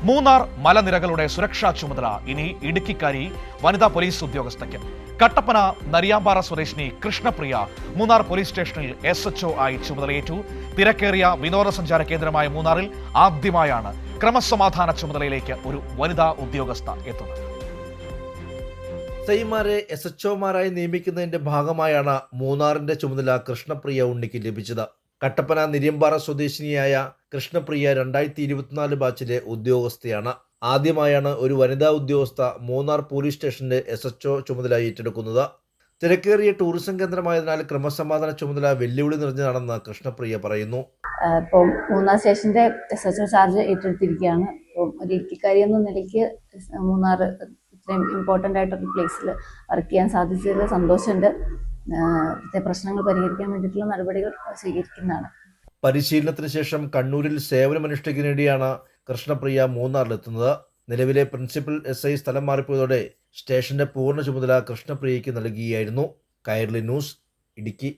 മൂന്നാർ മലനിരകളുടെ സുരക്ഷാ ചുമതല ഇനി ഇടുക്കിക്കാരി വനിതാ പോലീസ് ഉദ്യോഗസ്ഥയ്ക്ക്. കട്ടപ്പന നരിയാമ്പാറ സ്വദേശിനി കൃഷ്ണപ്രിയ മൂന്നാർ പോലീസ് സ്റ്റേഷനിൽ SHO ആയി ചുമതലയേറ്റു. തിരക്കേറിയ വിനോദസഞ്ചാര കേന്ദ്രമായ മൂന്നാറിൽ ആദ്യമായാണ് ക്രമസമാധാന ചുമതലയിലേക്ക് ഒരു വനിതാ ഉദ്യോഗസ്ഥ എത്തുന്നത്. SIമാരെ SHOമാരായി നിയമിക്കുന്നതിന്റെ ഭാഗമായാണ് മൂന്നാറിന്റെ ചുമതല കൃഷ്ണപ്രിയ ഉണ്ണിക്ക് ലഭിച്ചത്. കട്ടപ്പന നിര്യമ്പാറ സ്വദേശിനിയായ കൃഷ്ണപ്രിയ 2024 ബാച്ചിലെ ഉദ്യോഗസ്ഥയാണ്. ആദ്യമായാണ് ഒരു വനിതാ ഉദ്യോഗസ്ഥ മൂന്നാർ പോലീസ് സ്റ്റേഷന്റെ SHO ചുമതല ഏറ്റെടുക്കുന്നത്. തിരക്കേറിയ ടൂറിസം കേന്ദ്രമായതിനാൽ ക്രമസമാധാന ചുമതല വെല്ലുവിളി നിറഞ്ഞതാണെന്ന് കൃഷ്ണപ്രിയ പറയുന്നു. ഇപ്പോൾ മൂന്നാർ സ്റ്റേഷന്റെ SHO ചാർജ് ഏറ്റെടുത്തിരിക്കുകയാണ്. ഇപ്പോൾ ഒരു ഇടുക്കിക്കാരി എന്ന നിലയ്ക്ക് മൂന്നാർ ഇത്രയും ഇമ്പോർട്ടൻ്റ് ആയിട്ടൊരു പ്ലേസിൽ വർക്ക് ചെയ്യാൻ സാധിച്ചതിൽ സന്തോഷമുണ്ട്. പ്രശ്നങ്ങൾ പരിഹരിക്കാൻ വേണ്ടിയിട്ടുള്ള നടപടികൾ സ്വീകരിക്കുന്നതാണ്. പരിശീലനത്തിന് ശേഷം കണ്ണൂരിൽ സേവനമനുഷ്ഠിക്കുന്നതിനിടെയാണ് കൃഷ്ണപ്രിയ മൂന്നാറിലെത്തുന്നത്. നിലവിലെ പ്രിൻസിപ്പൽ SI സ്ഥലം മാറിപ്പോയതോടെ സ്റ്റേഷന്റെ പൂർണ്ണ ചുമതല കൃഷ്ണപ്രിയയ്ക്ക് നൽകുകയായിരുന്നു. കൈരളി ന്യൂസ്, ഇടുക്കി.